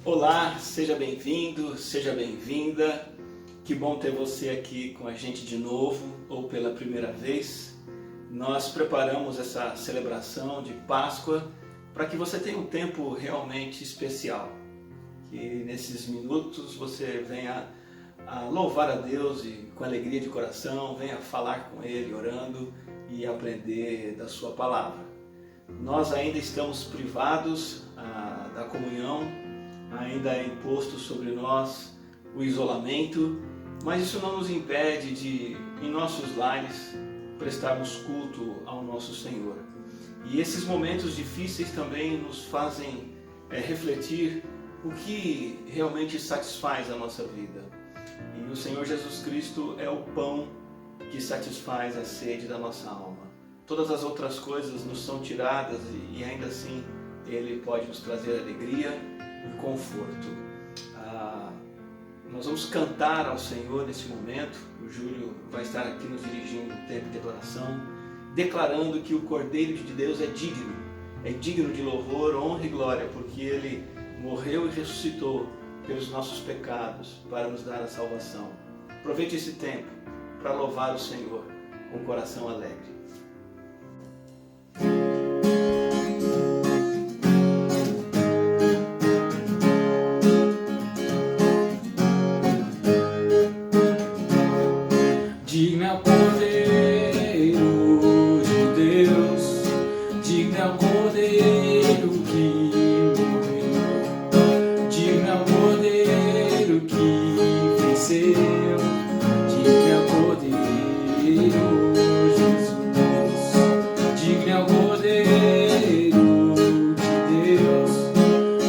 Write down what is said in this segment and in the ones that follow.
Olá, seja bem-vindo, seja bem-vinda. Que bom ter você aqui com a gente de novo ou pela primeira vez. Nós preparamos essa celebração de Páscoa para que você tenha um tempo realmente especial. Que nesses minutos você venha a louvar a Deus e com alegria de coração, venha falar com Ele orando e aprender da sua palavra. Nós ainda estamos privados da comunhão, ainda é imposto sobre nós o isolamento, mas isso não nos impede de, em nossos lares, prestarmos culto ao nosso Senhor. E esses momentos difíceis também nos fazem refletir o que realmente satisfaz a nossa vida. E o Senhor Jesus Cristo é o pão que satisfaz a sede da nossa alma. Todas as outras coisas nos são tiradas e ainda assim Ele pode nos trazer alegria e conforto. Nós vamos cantar ao Senhor nesse momento. O Júlio vai estar aqui nos dirigindo um tempo de adoração, declarando que o Cordeiro de Deus é digno de louvor, honra e glória, porque Ele morreu e ressuscitou pelos nossos pecados para nos dar a salvação. Aproveite esse tempo para louvar o Senhor com o coração alegre. Digno é o Cordeiro de Deus, digno é o Cordeiro que morreu, digno é o Cordeiro que venceu, digno é o Cordeiro Jesus, digno é o Cordeiro de Deus,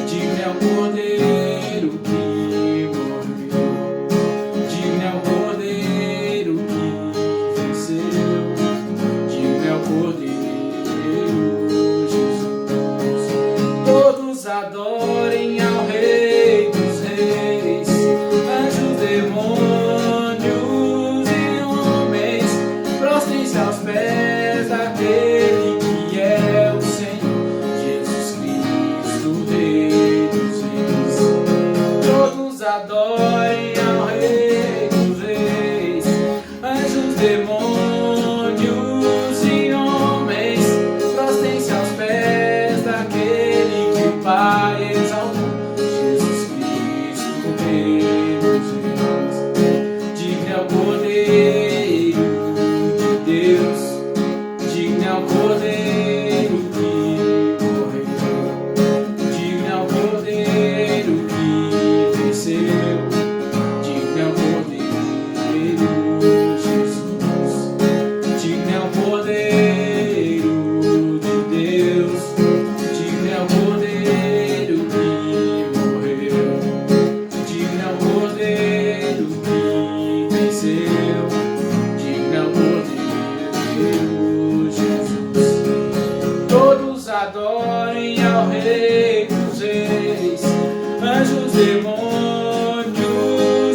digno é o Cordeiro que morreu, digno é o Cordeiro que venceu, digno é o Cordeiro Jesus. Todos adorem ao Rei dos Reis, anjos, demônios e homens, prostrem-se aos pés daquele que é o Senhor, Jesus Cristo, Rei dos Reis. Todos adorem ao Rei dos Reis, anjos, demônios e homens, prostrem-se aos pés daquele que o Pai exaltou, Jesus Cristo, Rei dos Reis. Digno é o Cordeiro de Deus, digno é o Cordeiro que morreu, digno é o Cordeiro que venceu, digno é o Cordeiro Jesus, digno é o Cordeiro de Deus, digno é o Cordeiro que morreu, digno é o Cordeiro que venceu, digno é o Cordeiro Jesus. Todos adorem ao Rei dos Reis, anjos, demônios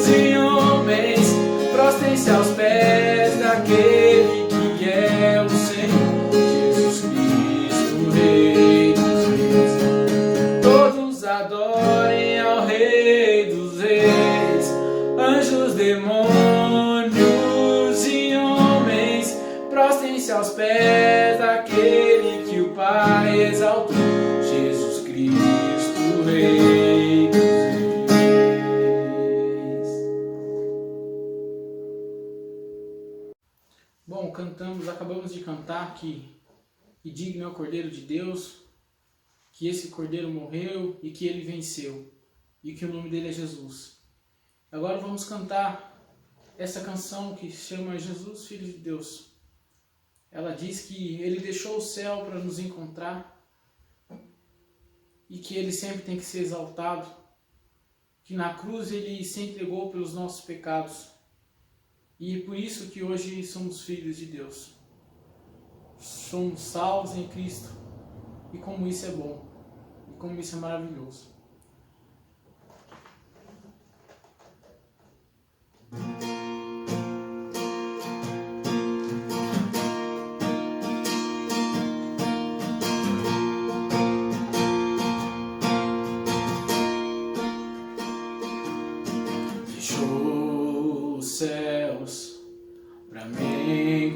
e homens, prostrem-se aos pés daquele que é o Senhor, Jesus Cristo, Rei dos Reis. Todos adorem ao Rei dos Reis, anjos, demônios e homens, prostrem-se aos pés daquele que o Pai exaltou, Jesus Cristo, Rei dos Reis. Bom, acabamos de cantar que digno é o Cordeiro de Deus, que esse Cordeiro morreu e que ele venceu, e que o nome dele é Jesus. Agora vamos cantar essa canção que se chama Jesus, Filho de Deus. Ela diz que ele deixou o céu para nos encontrar e que ele sempre tem que ser exaltado, que na cruz ele se entregou pelos nossos pecados e por isso que hoje somos filhos de Deus. Somos salvos em Cristo e como isso é bom e como isso é maravilhoso.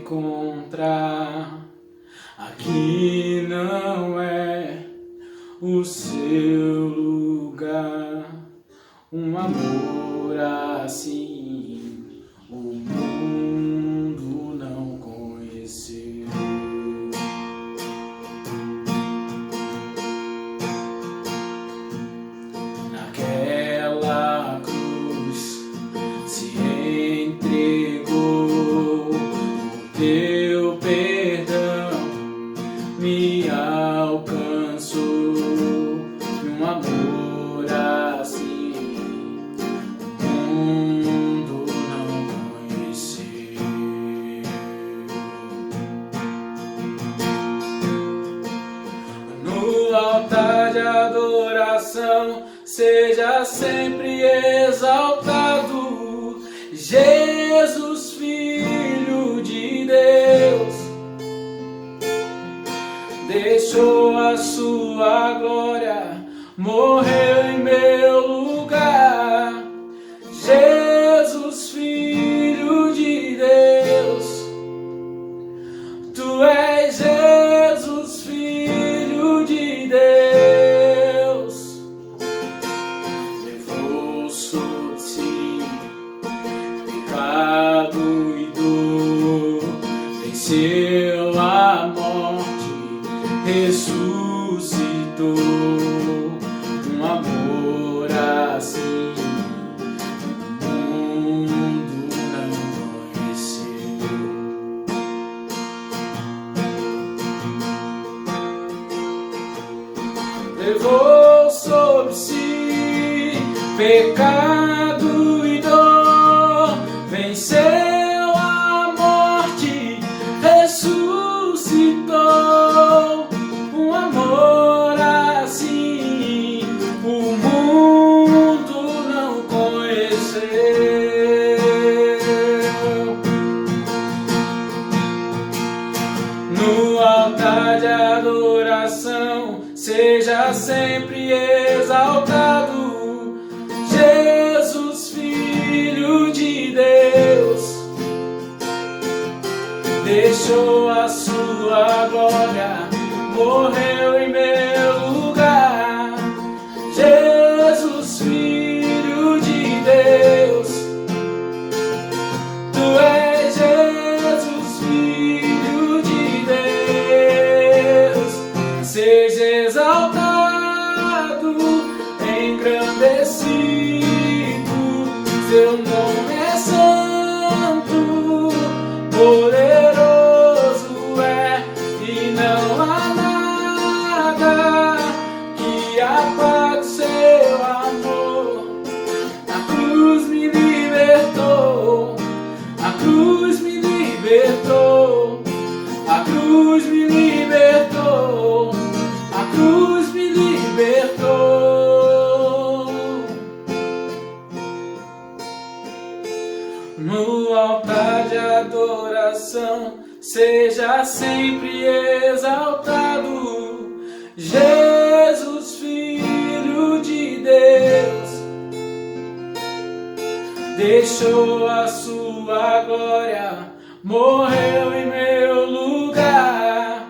encontrar. Aqui não é o seu lugar. Um amor assim o mundo não conheceu. Naquela cruz se entregou, o teu perdão me alcançou. E um amor assim o mundo não conheceu. No altar de adoração seja sempre exaltado Jesus, Filho de Deus. Deixou a sua glória, morreu em meu lugar. Jesus, Filho de Deus. Tu és Jesus, Filho de Deus. Levou sobre si pecado e dor, venceu a morte, ressuscitou. Um amor assim o mundo não conheceu. Levou sobre si pecado e dor, venceu a morte, ressuscitou. Um amor assim o mundo não conheceu. No altar de adoração seja sempre exaltado Jesus, Filho de Deus. Deixou a sua glória, morreu em meu lugar. Jesus, Filho de Deus. Tu és Jesus, Filho de Deus. Seja exaltado, engrandecido. Seu nome é santo, poderoso é, e não há nada que apague seu amor. A cruz me libertou, a cruz me libertou, a cruz me libertou, a cruz me libertou. No altar de adoração seja sempre exaltado Jesus, Filho de Deus. Deixou a sua glória, morreu em meu lugar.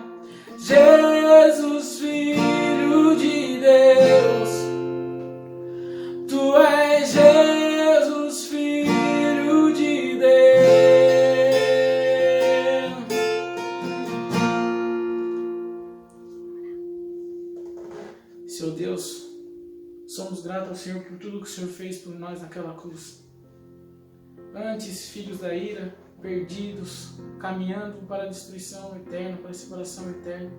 Jesus, Filho de Deus. Tu és Jesus, Filho de Deus. Seu Deus, somos gratos ao Senhor por tudo que o Senhor fez por nós naquela cruz. Antes, filhos da ira, perdidos, caminhando para a destruição eterna, para a separação eterna.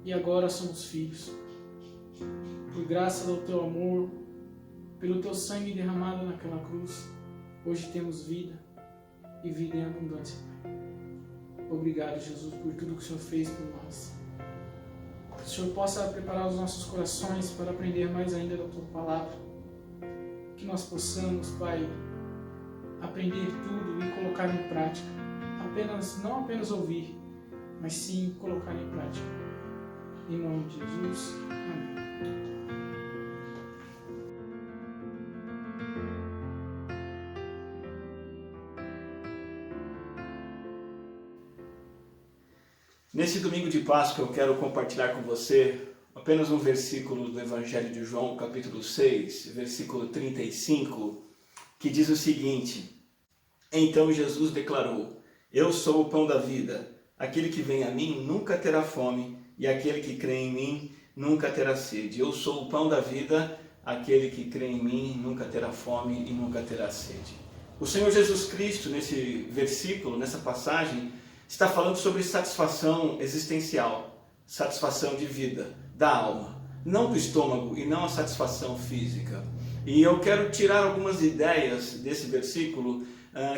E agora somos filhos. Por graça do Teu amor, pelo Teu sangue derramado naquela cruz, hoje temos vida e vida em abundância, Pai. Obrigado, Jesus, por tudo que o Senhor fez por nós. Que o Senhor possa preparar os nossos corações para aprender mais ainda da Tua Palavra. Que nós possamos, Pai, aprender tudo e colocar em prática. Não apenas ouvir, mas sim colocar em prática. Em nome de Jesus. Amém. Nesse domingo de Páscoa eu quero compartilhar com você apenas um versículo do Evangelho de João, capítulo 6, versículo 35, que diz o seguinte: Então Jesus declarou: Eu sou o pão da vida. Aquele que vem a mim nunca terá fome, e aquele que crê em mim nunca terá sede. Eu sou o pão da vida, aquele que crê em mim nunca terá fome e nunca terá sede. O Senhor Jesus Cristo, nesse versículo, nessa passagem, está falando sobre satisfação existencial, satisfação de vida, da alma, não do estômago e não a satisfação física. E eu quero tirar algumas ideias desse versículo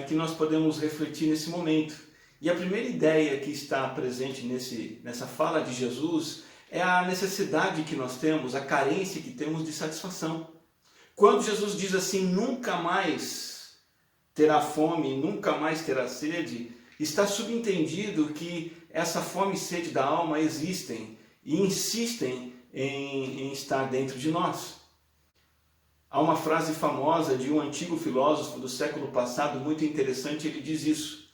que nós podemos refletir nesse momento. E a primeira ideia que está presente nessa fala de Jesus é a necessidade que nós temos, a carência que temos de satisfação. Quando Jesus diz assim, nunca mais terá fome, nunca mais terá sede, está subentendido que essa fome e sede da alma existem e insistem em estar dentro de nós. Há uma frase famosa de um antigo filósofo do século passado, muito interessante, ele diz isso.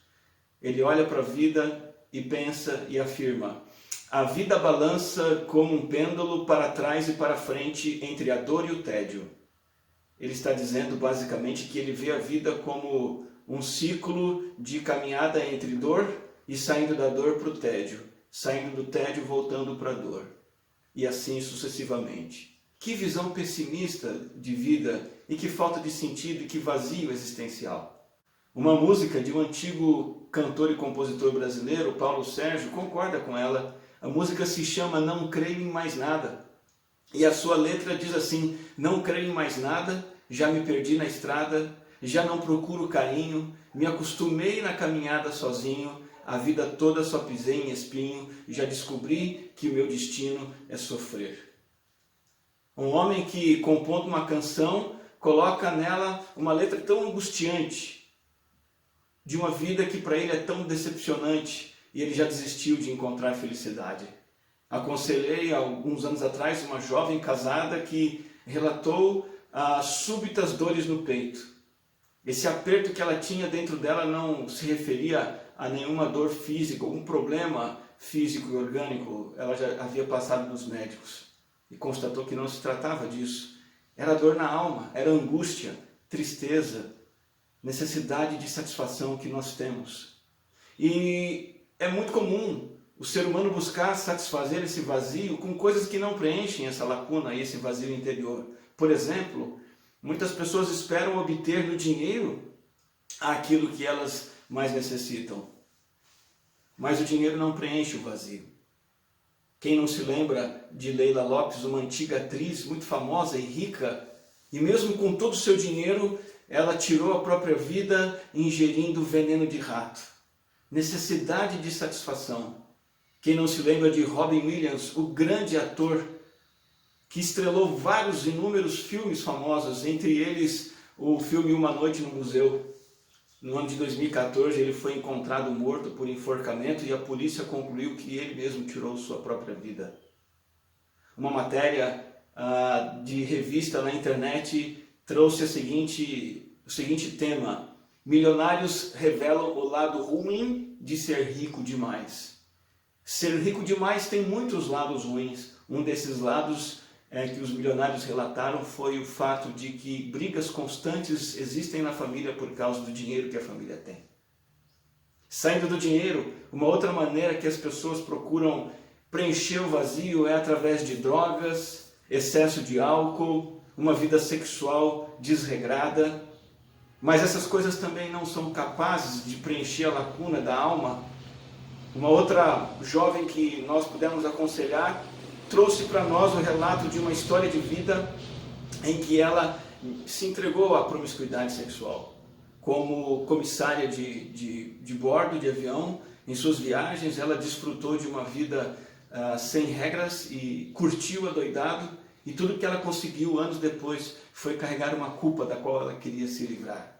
Ele olha para a vida e pensa e afirma: a vida balança como um pêndulo para trás e para frente entre a dor e o tédio. Ele está dizendo basicamente que ele vê a vida como um ciclo de caminhada entre dor e saindo da dor para o tédio, saindo do tédio voltando para a dor, e assim sucessivamente. Que visão pessimista de vida e que falta de sentido e que vazio existencial. Uma música de um antigo cantor e compositor brasileiro, Paulo Sérgio, concorda com ela. A música se chama Não Creio em Mais Nada. E a sua letra diz assim: não creio em mais nada, já me perdi na estrada, já não procuro carinho, me acostumei na caminhada sozinho, a vida toda só pisei em espinho, já descobri que o meu destino é sofrer. Um homem que, compondo uma canção, coloca nela uma letra tão angustiante, de uma vida que para ele é tão decepcionante, e ele já desistiu de encontrar felicidade. Aconselhei há alguns anos atrás uma jovem casada que relatou as súbitas dores no peito. Esse aperto que ela tinha dentro dela não se referia a nenhuma dor física, algum problema físico e orgânico. Ela já havia passado nos médicos e constatou que não se tratava disso. Era dor na alma, era angústia, tristeza, necessidade de satisfação que nós temos. E é muito comum o ser humano buscar satisfazer esse vazio com coisas que não preenchem essa lacuna e esse vazio interior. Por exemplo, muitas pessoas esperam obter no dinheiro aquilo que elas mais necessitam. Mas o dinheiro não preenche o vazio. Quem não se lembra de Leila Lopes, uma antiga atriz muito famosa e rica, e mesmo com todo o seu dinheiro, ela tirou a própria vida ingerindo veneno de rato. Necessidade de satisfação. Quem não se lembra de Robin Williams, o grande ator que estrelou vários inúmeros filmes famosos, entre eles o filme Uma Noite no Museu. No ano de 2014 ele foi encontrado morto por enforcamento e a polícia concluiu que ele mesmo tirou sua própria vida. Uma matéria de revista na internet trouxe o seguinte tema: milionários revelam o lado ruim de ser rico demais. Ser rico demais tem muitos lados ruins. Um desses lados que os milionários relataram foi o fato de que brigas constantes existem na família por causa do dinheiro que a família tem. Saindo do dinheiro, uma outra maneira que as pessoas procuram preencher o vazio é através de drogas, excesso de álcool, uma vida sexual desregrada. Mas essas coisas também não são capazes de preencher a lacuna da alma. Uma outra jovem que nós pudemos aconselhar trouxe para nós o relato de uma história de vida em que ela se entregou à promiscuidade sexual. Como comissária de bordo de avião, em suas viagens, ela desfrutou de uma vida sem regras e curtiu adoidado, e tudo que ela conseguiu anos depois foi carregar uma culpa da qual ela queria se livrar.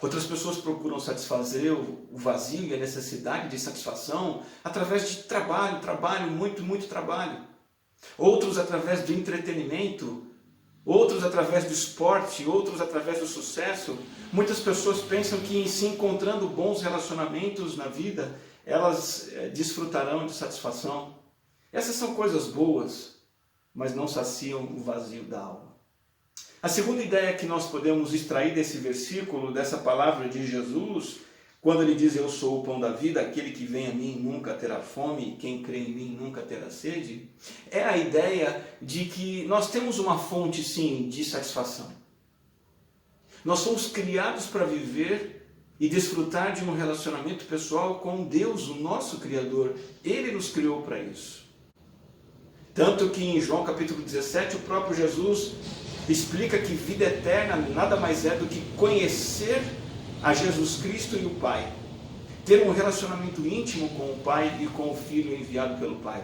Outras pessoas procuram satisfazer o vazio e a necessidade de satisfação através de trabalho, muito trabalho. Outros através do entretenimento, outros através do esporte, outros através do sucesso. Muitas pessoas pensam que em se encontrando bons relacionamentos na vida, elas desfrutarão de satisfação. Essas são coisas boas, mas não saciam o vazio da alma. A segunda ideia que nós podemos extrair desse versículo, dessa palavra de Jesus, quando ele diz: eu sou o pão da vida, aquele que vem a mim nunca terá fome, e quem crê em mim nunca terá sede, é a ideia de que nós temos uma fonte, sim, de satisfação. Nós somos criados para viver e desfrutar de um relacionamento pessoal com Deus, o nosso Criador. Ele nos criou para isso. Tanto que em João capítulo 17, o próprio Jesus explica que vida eterna nada mais é do que conhecer a Jesus Cristo e o Pai. Ter um relacionamento íntimo com o Pai e com o Filho enviado pelo Pai.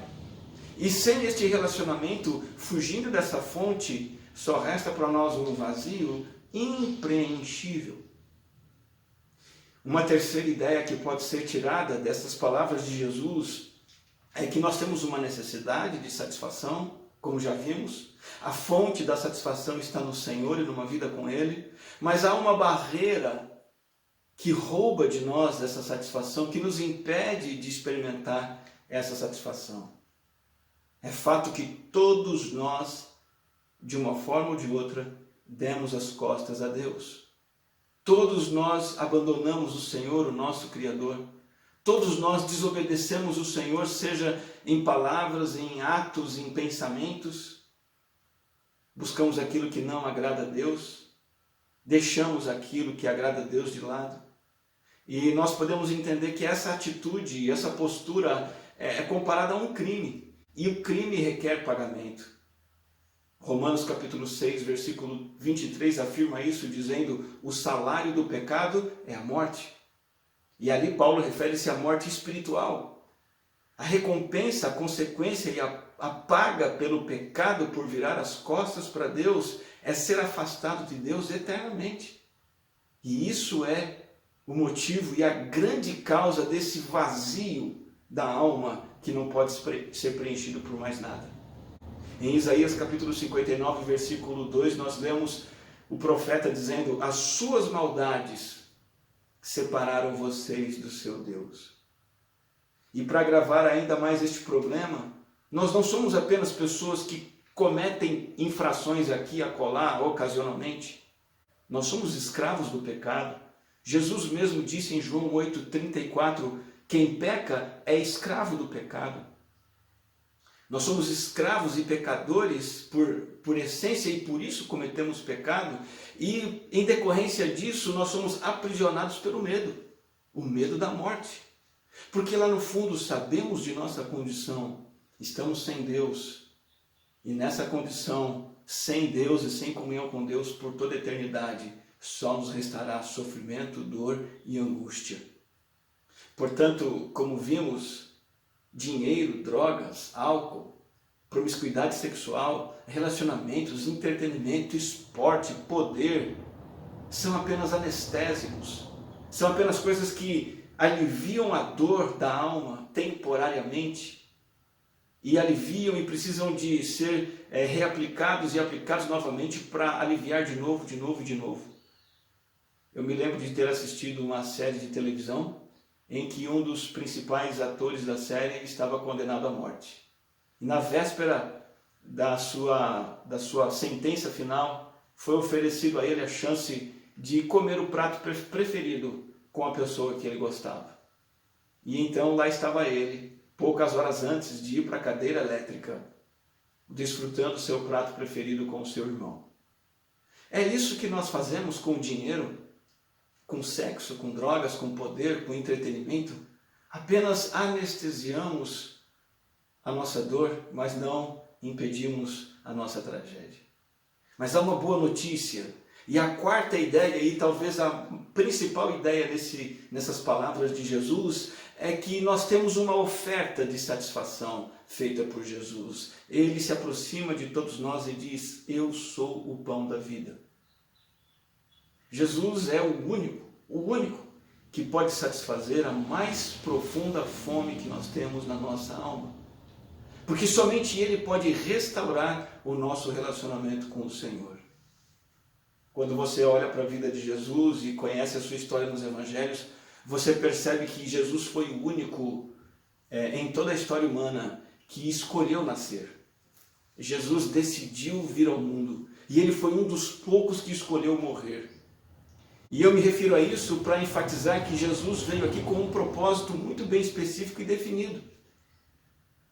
E sem este relacionamento, fugindo dessa fonte, só resta para nós um vazio impreenchível. Uma terceira ideia que pode ser tirada dessas palavras de Jesus é que nós temos uma necessidade de satisfação, como já vimos. A fonte da satisfação está no Senhor e numa vida com Ele, mas há uma barreira que rouba de nós essa satisfação, que nos impede de experimentar essa satisfação. É fato que todos nós, de uma forma ou de outra, demos as costas a Deus. Todos nós abandonamos o Senhor, o nosso Criador. Todos nós desobedecemos o Senhor, seja em palavras, em atos, em pensamentos. Buscamos aquilo que não agrada a Deus. Deixamos aquilo que agrada a Deus de lado. E nós podemos entender que essa atitude e essa postura é comparada a um crime. E o crime requer pagamento. Romanos capítulo 6, versículo 23 afirma isso, dizendo: o salário do pecado é a morte. E ali Paulo refere-se à morte espiritual. A recompensa, a consequência e a paga pelo pecado por virar as costas para Deus é ser afastado de Deus eternamente. E isso é o motivo e a grande causa desse vazio da alma que não pode ser preenchido por mais nada. Em Isaías capítulo 59, versículo 2, nós lemos o profeta dizendo: as suas maldades separaram vocês do seu Deus. E para agravar ainda mais este problema, nós não somos apenas pessoas que cometem infrações aqui e acolá, ocasionalmente. Nós somos escravos do pecado. Jesus mesmo disse em João 8,34, quem peca é escravo do pecado. Nós somos escravos e pecadores por essência e por isso cometemos pecado. E em decorrência disso nós somos aprisionados pelo medo, o medo da morte. Porque lá no fundo sabemos de nossa condição, estamos sem Deus. E nessa condição, sem Deus e sem comunhão com Deus por toda a eternidade, só nos restará sofrimento, dor e angústia. Portanto, como vimos, dinheiro, drogas, álcool, promiscuidade sexual, relacionamentos, entretenimento, esporte, poder, são apenas anestésicos, são apenas coisas que aliviam a dor da alma temporariamente e aliviam e precisam de ser reaplicados e aplicados novamente para aliviar de novo. Eu me lembro de ter assistido uma série de televisão em que um dos principais atores da série estava condenado à morte. E na véspera da sua sentença final, foi oferecido a ele a chance de comer o prato preferido com a pessoa que ele gostava. E então lá estava ele, poucas horas antes de ir para a cadeira elétrica, desfrutando seu prato preferido com o seu irmão. É isso que nós fazemos com o dinheiro, com sexo, com drogas, com poder, com entretenimento. Apenas anestesiamos a nossa dor, mas não impedimos a nossa tragédia. Mas há uma boa notícia. E a quarta ideia, e talvez a principal ideia nessas palavras de Jesus, é que nós temos uma oferta de satisfação feita por Jesus. Ele se aproxima de todos nós e diz: eu sou o pão da vida. Jesus é o único que pode satisfazer a mais profunda fome que nós temos na nossa alma. Porque somente Ele pode restaurar o nosso relacionamento com o Senhor. Quando você olha para a vida de Jesus e conhece a sua história nos Evangelhos, você percebe que Jesus foi o único em toda a história humana que escolheu nascer. Jesus decidiu vir ao mundo e ele foi um dos poucos que escolheu morrer. E eu me refiro a isso para enfatizar que Jesus veio aqui com um propósito muito bem específico e definido.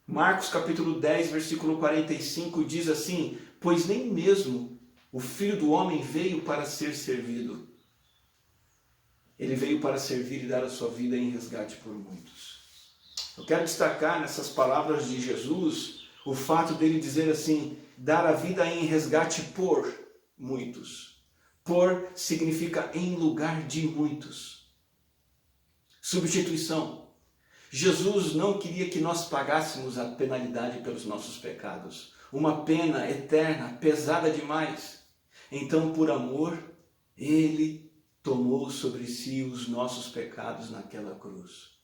Marcos capítulo 10, versículo 45 diz assim: pois nem mesmo o Filho do Homem veio para ser servido. Ele veio para servir e dar a sua vida em resgate por muitos. Eu quero destacar nessas palavras de Jesus o fato dele dizer assim, dar a vida em resgate por muitos. Por significa em lugar de muitos. Substituição. Jesus não queria que nós pagássemos a penalidade pelos nossos pecados. Uma pena eterna, pesada demais. Então, por amor, ele tomou sobre si os nossos pecados naquela cruz.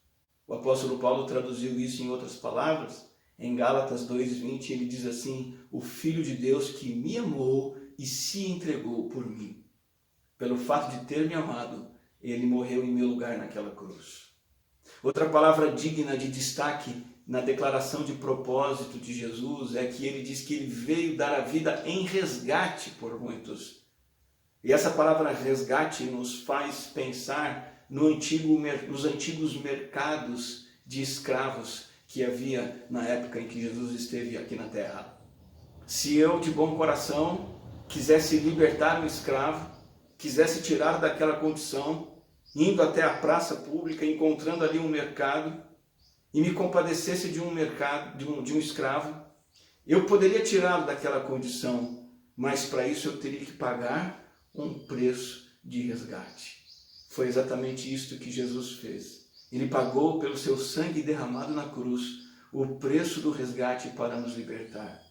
O apóstolo Paulo traduziu isso em outras palavras. Em Gálatas 2:20 ele diz assim: o Filho de Deus que me amou e se entregou por mim. Pelo fato de ter me amado, ele morreu em meu lugar naquela cruz. Outra palavra digna de destaque na declaração de propósito de Jesus é que ele diz que ele veio dar a vida em resgate por muitos. E essa palavra resgate nos faz pensar nos antigos mercados de escravos que havia na época em que Jesus esteve aqui na terra. Se eu, de bom coração, quisesse libertar um escravo, quisesse tirar daquela condição, indo até a praça pública, encontrando ali um mercado, e me compadecesse de um escravo, eu poderia tirá-lo daquela condição, mas para isso eu teria que pagar um preço de resgate. Foi exatamente isto que Jesus fez. Ele pagou pelo seu sangue derramado na cruz o preço do resgate para nos libertar.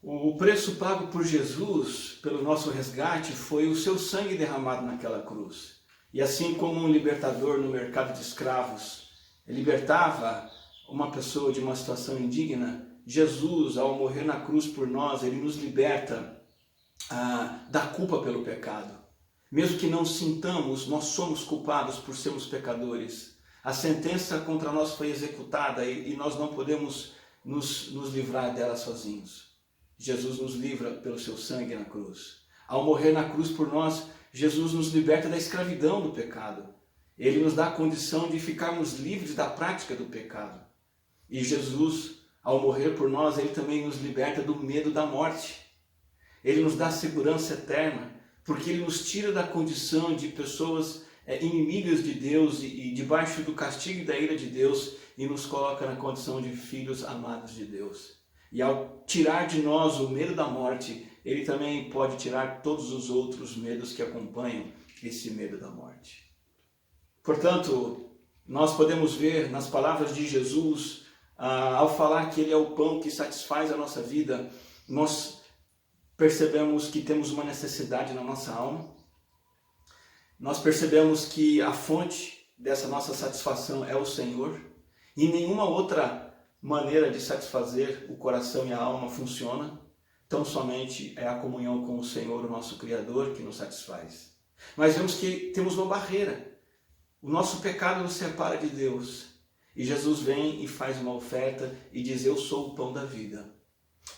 O preço pago por Jesus pelo nosso resgate foi o seu sangue derramado naquela cruz. E assim como um libertador no mercado de escravos libertava uma pessoa de uma situação indigna, Jesus, ao morrer na cruz por nós, ele nos liberta da culpa pelo pecado. Mesmo que não sintamos, nós somos culpados por sermos pecadores. A sentença contra nós foi executada e nós não podemos nos livrar dela sozinhos. Jesus nos livra pelo seu sangue na cruz. Ao morrer na cruz por nós, Jesus nos liberta da escravidão do pecado. Ele nos dá a condição de ficarmos livres da prática do pecado. E Jesus, ao morrer por nós, ele também nos liberta do medo da morte. Ele nos dá segurança eterna, porque ele nos tira da condição de pessoas inimigas de Deus e debaixo do castigo e da ira de Deus e nos coloca na condição de filhos amados de Deus. E ao tirar de nós o medo da morte, ele também pode tirar todos os outros medos que acompanham esse medo da morte. Portanto, nós podemos ver nas palavras de Jesus, ao falar que ele é o pão que satisfaz a nossa vida, nós percebemos que temos uma necessidade na nossa alma. Nós percebemos que a fonte dessa nossa satisfação é o Senhor. E nenhuma outra maneira de satisfazer o coração e a alma funciona. Tão somente é a comunhão com o Senhor, o nosso Criador, que nos satisfaz. Mas vemos que temos uma barreira. O nosso pecado nos separa de Deus. E Jesus vem e faz uma oferta e diz: eu sou o pão da vida.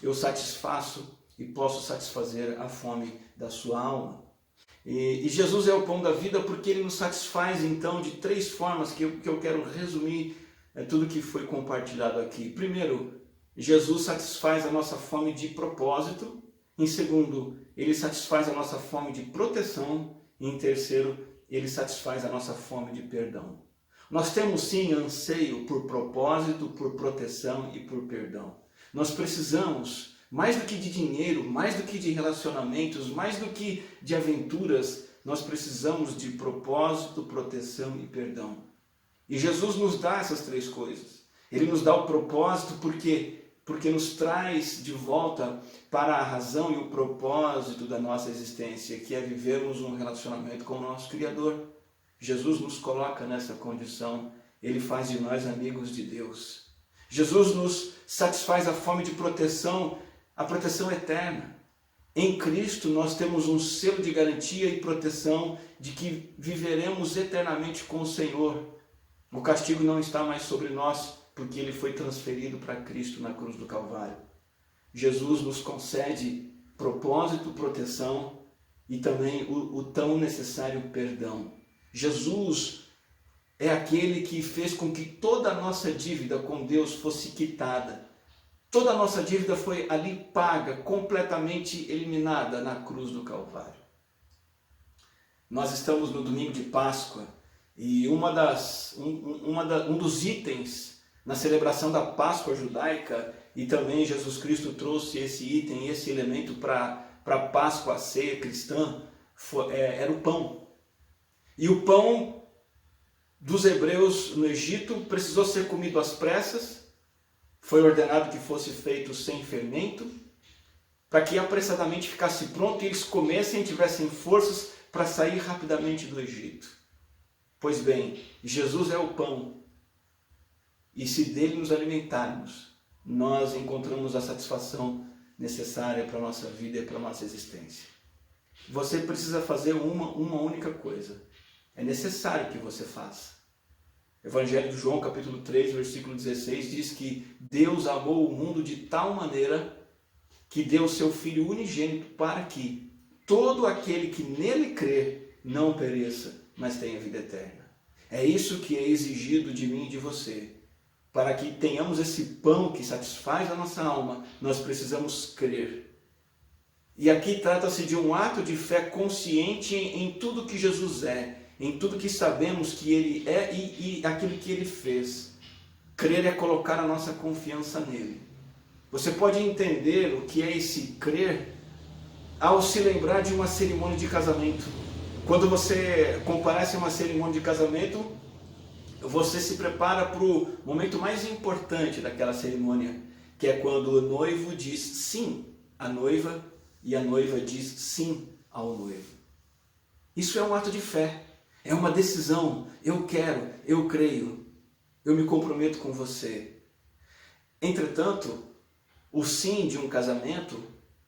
Eu satisfaço e posso satisfazer a fome da sua alma. E Jesus é o pão da vida porque ele nos satisfaz então de três formas que eu quero resumir tudo que foi compartilhado aqui. Primeiro, Jesus satisfaz a nossa fome de propósito. Em segundo, ele satisfaz a nossa fome de proteção. E em terceiro, ele satisfaz a nossa fome de perdão. Nós temos sim anseio por propósito, por proteção e por perdão. Nós precisamos, mais do que de dinheiro, mais do que de relacionamentos, mais do que de aventuras, nós precisamos de propósito, proteção e perdão. E Jesus nos dá essas três coisas. Ele nos dá o propósito porque nos traz de volta para a razão e o propósito da nossa existência, que é vivermos um relacionamento com o nosso Criador. Jesus nos coloca nessa condição, ele faz de nós amigos de Deus. Jesus nos satisfaz a fome de proteção, a proteção eterna. Em Cristo nós temos um selo de garantia e proteção de que viveremos eternamente com o Senhor. O castigo não está mais sobre nós, porque ele foi transferido para Cristo na cruz do Calvário. Jesus nos concede propósito, proteção e também o tão necessário perdão. Jesus é aquele que fez com que toda a nossa dívida com Deus fosse quitada. Toda a nossa dívida foi ali paga, completamente eliminada na cruz do Calvário. Nós estamos no domingo de Páscoa e um dos itens na celebração da Páscoa judaica, e também Jesus Cristo trouxe esse item, esse elemento para a Páscoa, a ceia cristã, era o pão. E o pão dos hebreus no Egito precisou ser comido às pressas. Foi ordenado que fosse feito sem fermento, para que apressadamente ficasse pronto e eles comessem e tivessem forças para sair rapidamente do Egito. Pois bem, Jesus é o pão, e se dele nos alimentarmos, nós encontramos a satisfação necessária para a nossa vida e para a nossa existência. Você precisa fazer uma única coisa. É necessário que você faça. Evangelho de João, capítulo 3, versículo 16, diz que Deus amou o mundo de tal maneira que deu o seu Filho unigênito para que todo aquele que nele crer não pereça, mas tenha vida eterna. É isso que é exigido de mim e de você. Para que tenhamos esse pão que satisfaz a nossa alma, nós precisamos crer. E aqui trata-se de um ato de fé consciente em tudo que Jesus é, em tudo que sabemos que Ele é e aquilo que Ele fez. Crer é colocar a nossa confiança nele. Você pode entender o que é esse crer ao se lembrar de uma cerimônia de casamento. Quando você comparece a uma cerimônia de casamento, você se prepara para o momento mais importante daquela cerimônia, que é quando o noivo diz sim à noiva e a noiva diz sim ao noivo. Isso é um ato de fé, é uma decisão. Eu quero, eu creio, eu me comprometo com você. Entretanto, o sim de um casamento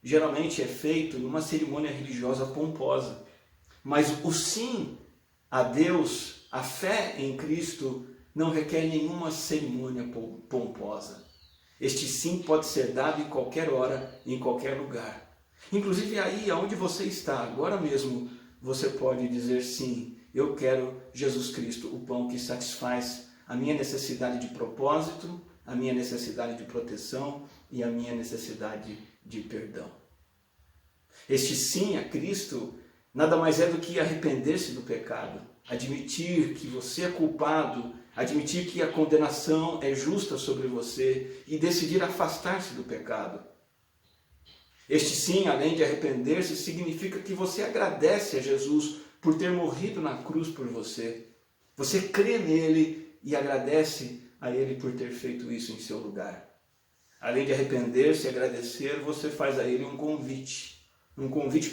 geralmente é feito numa cerimônia religiosa pomposa, mas o sim a Deus, a fé em Cristo, não requer nenhuma cerimônia pomposa. Este sim pode ser dado em qualquer hora, em qualquer lugar. Inclusive aí onde você está, agora mesmo, você pode dizer sim, eu quero Jesus Cristo, o pão que satisfaz a minha necessidade de propósito, a minha necessidade de proteção e a minha necessidade de perdão. Este sim a Cristo nada mais é do que arrepender-se do pecado, admitir que você é culpado, admitir que a condenação é justa sobre você e decidir afastar-se do pecado. Este sim, além de arrepender-se, significa que você agradece a Jesus por ter morrido na cruz por você. Você crê nele e agradece a ele por ter feito isso em seu lugar. Além de arrepender-se e agradecer, você faz a ele um convite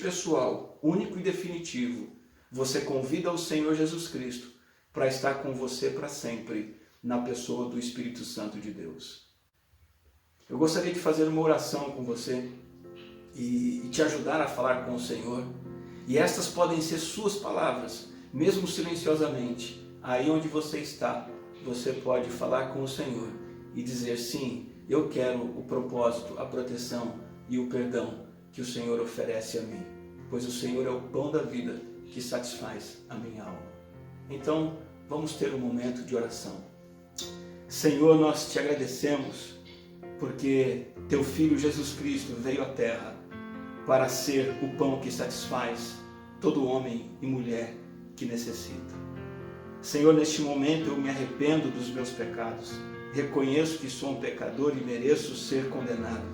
pessoal, único e definitivo. Você convida o Senhor Jesus Cristo para estar com você para sempre, na pessoa do Espírito Santo de Deus. Eu gostaria de fazer uma oração com você e te ajudar a falar com o Senhor. E estas podem ser suas palavras, mesmo silenciosamente. Aí onde você está, você pode falar com o Senhor e dizer sim, eu quero o propósito, a proteção e o perdão que o Senhor oferece a mim, pois o Senhor é o pão da vida que satisfaz a minha alma. Então, vamos ter um momento de oração. Senhor, nós te agradecemos porque teu Filho Jesus Cristo veio à terra para ser o pão que satisfaz todo homem e mulher que necessita. Senhor, neste momento eu me arrependo dos meus pecados, reconheço que sou um pecador e mereço ser condenado.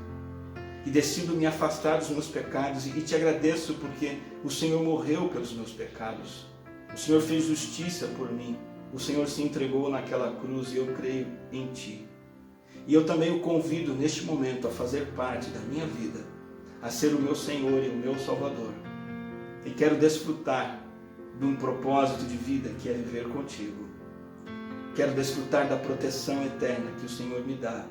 E decido me afastar dos meus pecados e te agradeço porque o Senhor morreu pelos meus pecados. O Senhor fez justiça por mim. O Senhor se entregou naquela cruz e eu creio em Ti. E eu também o convido neste momento a fazer parte da minha vida, a ser o meu Senhor e o meu Salvador. E quero desfrutar de um propósito de vida que é viver contigo. Quero desfrutar da proteção eterna que o Senhor me dá.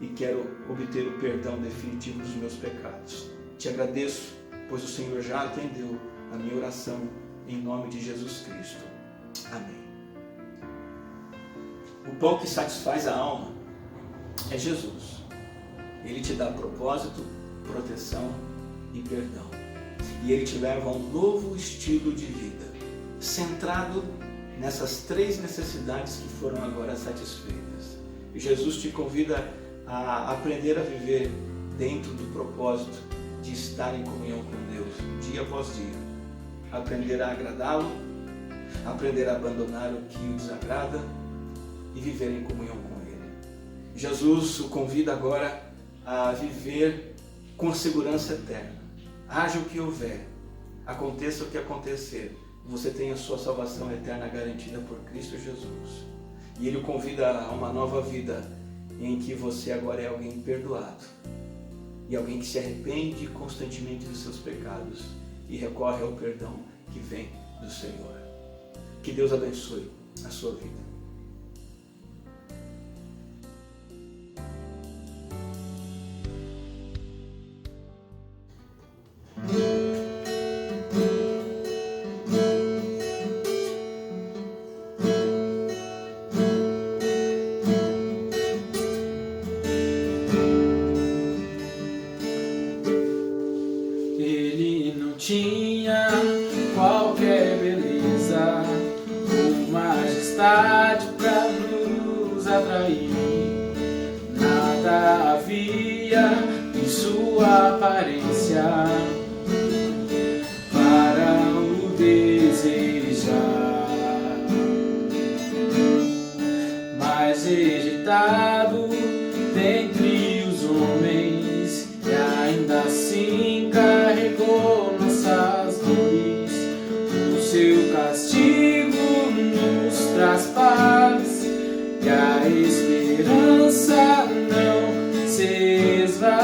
E quero obter o perdão definitivo dos meus pecados. Te agradeço pois o Senhor já atendeu a minha oração em nome de Jesus Cristo. Amém. O pão que satisfaz a alma é Jesus. Ele te dá propósito, proteção e perdão. E Ele te leva a um novo estilo de vida, centrado nessas 3 necessidades que foram agora satisfeitas. E Jesus te convida a aprender a viver dentro do propósito de estar em comunhão com Deus, dia após dia. Aprender a agradá-lo, aprender a abandonar o que o desagrada e viver em comunhão com Ele. Jesus o convida agora a viver com segurança eterna. Haja o que houver, aconteça o que acontecer, você tem a sua salvação eterna garantida por Cristo Jesus. E Ele o convida a uma nova vida em que você agora é alguém perdoado e alguém que se arrepende constantemente dos seus pecados e recorre ao perdão que vem do Senhor. Que Deus abençoe a sua vida. Ele não tinha qualquer beleza ou majestade para nos atrair. Nada havia em sua aparência para o desejar. Mas rejeitado dentre os homens, e ainda assim carregou nossas dores. O seu castigo nos traz paz, e a esperança não se esvai.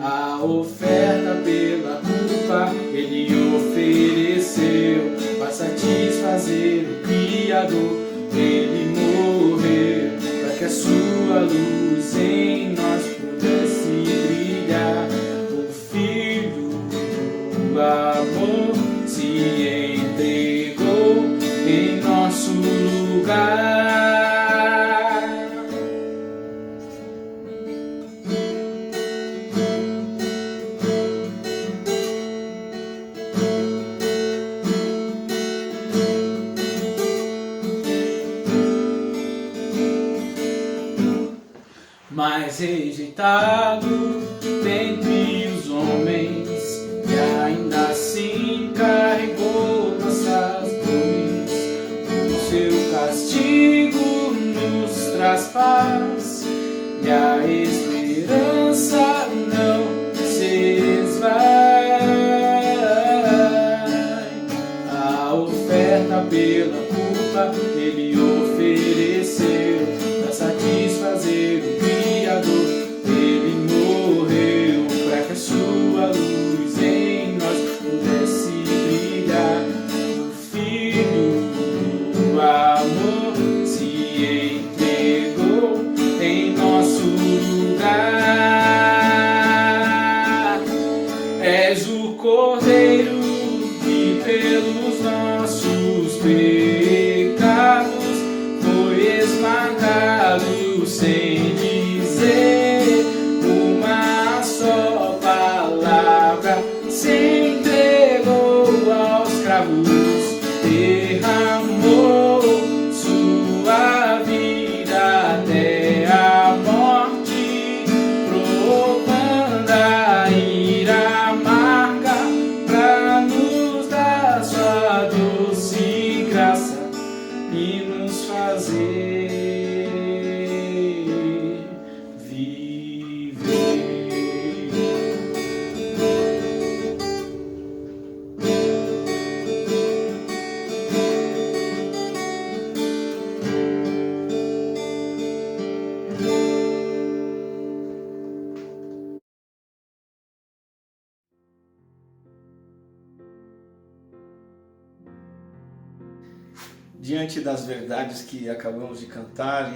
A oferta pela culpa Ele ofereceu para satisfazer o Criador. Ele morreu para que a sua luz em nós pudesse brilhar. O Filho do amor se entregou em nosso lugar. Mas rejeitado dentre os homens, e ainda assim carregou nossas dores. O seu castigo nos traz paz, e a esperança não se esvai. A oferta pela culpa Ele ofereceu para satisfazer o Criador. Ele morreu para que a sua luz em nós pudesse brilhar. O Filho do amor se entregou em nosso lugar. És o Cordeiro que pelos nossos pecados foi esmagado sem dizer uma só palavra. Se entregou aos cravos, derramou sua vida até a morte, provando a ira amarga pra nos dar sua doce graça e nos fazer viver. Diante das verdades que acabamos de cantar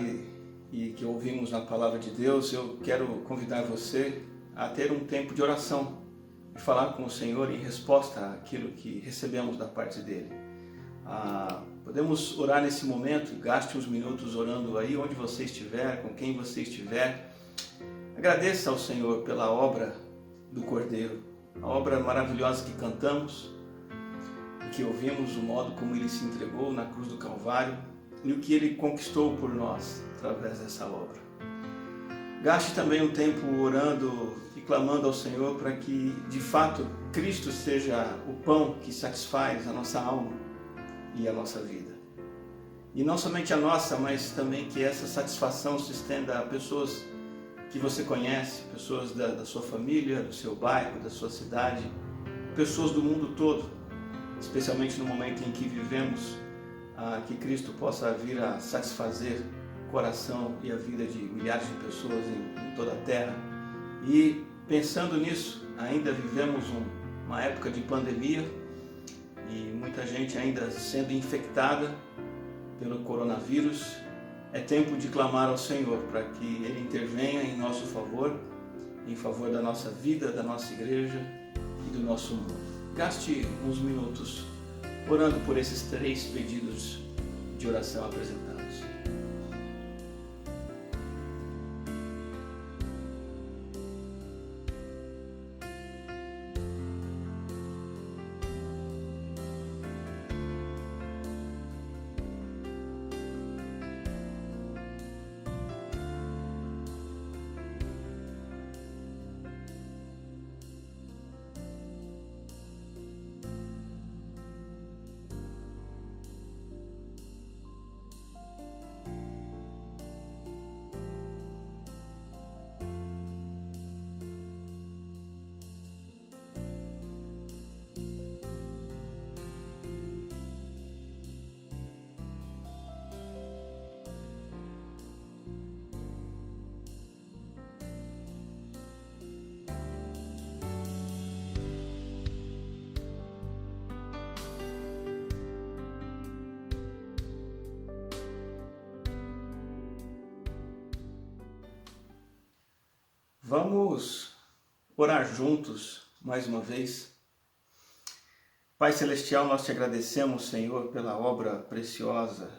e que ouvimos na Palavra de Deus, eu quero convidar você a ter um tempo de oração e falar com o Senhor em resposta àquilo que recebemos da parte dele. Podemos orar nesse momento, gaste uns minutos orando aí onde você estiver, com quem você estiver. Agradeça ao Senhor pela obra do Cordeiro, a obra maravilhosa que cantamos, que ouvimos, o modo como ele se entregou na cruz do Calvário e o que ele conquistou por nós através dessa obra. Gaste também um tempo orando e clamando ao Senhor para que, de fato, Cristo seja o pão que satisfaz a nossa alma e a nossa vida. E não somente a nossa, mas também que essa satisfação se estenda a pessoas que você conhece, pessoas da sua família, do seu bairro, da sua cidade, pessoas do mundo todo, especialmente no momento em que vivemos, que Cristo possa vir a satisfazer o coração e a vida de milhares de pessoas em toda a terra. E pensando nisso, ainda vivemos uma época de pandemia e muita gente ainda sendo infectada pelo coronavírus. É tempo de clamar ao Senhor para que Ele intervenha em nosso favor, em favor da nossa vida, da nossa igreja e do nosso mundo. Gaste uns minutos orando por esses 3 pedidos de oração apresentados. Vamos orar juntos mais uma vez. Pai Celestial, nós te agradecemos, Senhor, pela obra preciosa,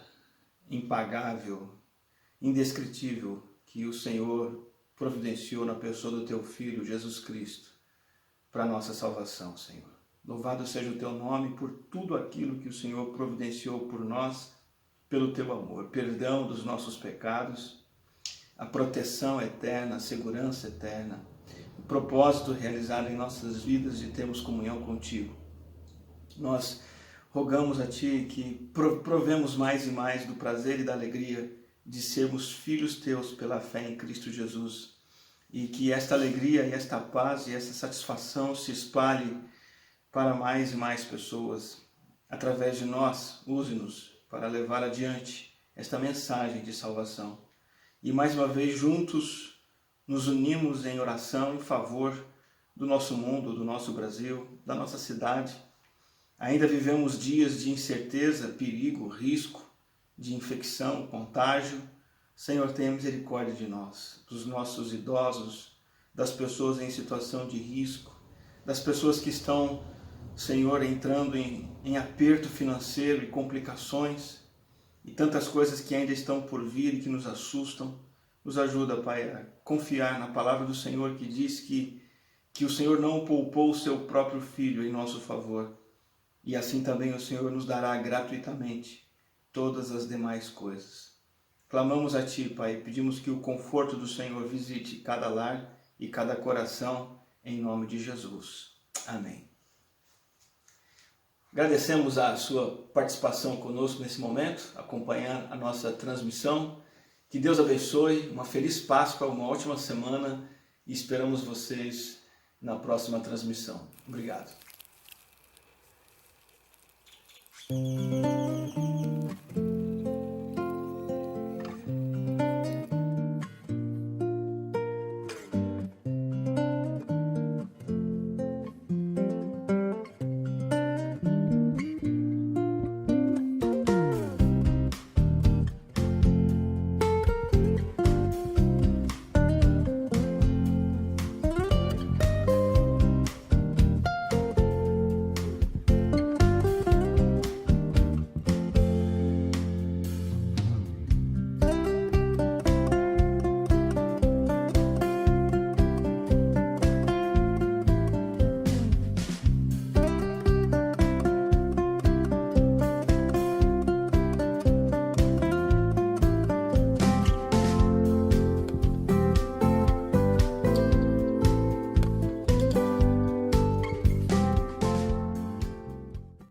impagável, indescritível que o Senhor providenciou na pessoa do Teu Filho, Jesus Cristo, para a nossa salvação, Senhor. Louvado seja o Teu nome por tudo aquilo que o Senhor providenciou por nós, pelo Teu amor, perdão dos nossos pecados, a proteção eterna, a segurança eterna, o propósito realizado em nossas vidas de termos comunhão contigo. Nós rogamos a Ti que provemos mais e mais do prazer e da alegria de sermos filhos Teus pela fé em Cristo Jesus, e que esta alegria e esta paz e essa satisfação se espalhe para mais e mais pessoas. Através de nós, use-nos para levar adiante esta mensagem de salvação. E mais uma vez juntos nos unimos em oração em favor do nosso mundo, do nosso Brasil, da nossa cidade. Ainda vivemos dias de incerteza, perigo, risco, de infecção, contágio. Senhor, tenha misericórdia de nós, dos nossos idosos, das pessoas em situação de risco, das pessoas que estão, Senhor, entrando em aperto financeiro e complicações, e tantas coisas que ainda estão por vir e que nos assustam. Nos ajuda, Pai, a confiar na palavra do Senhor que diz que o Senhor não poupou o seu próprio Filho em nosso favor. E assim também o Senhor nos dará gratuitamente todas as demais coisas. Clamamos a Ti, Pai, e pedimos que o conforto do Senhor visite cada lar e cada coração, em nome de Jesus. Amém. Agradecemos a sua participação conosco nesse momento, acompanhando a nossa transmissão. Que Deus abençoe, uma feliz Páscoa, uma ótima semana e esperamos vocês na próxima transmissão. Obrigado.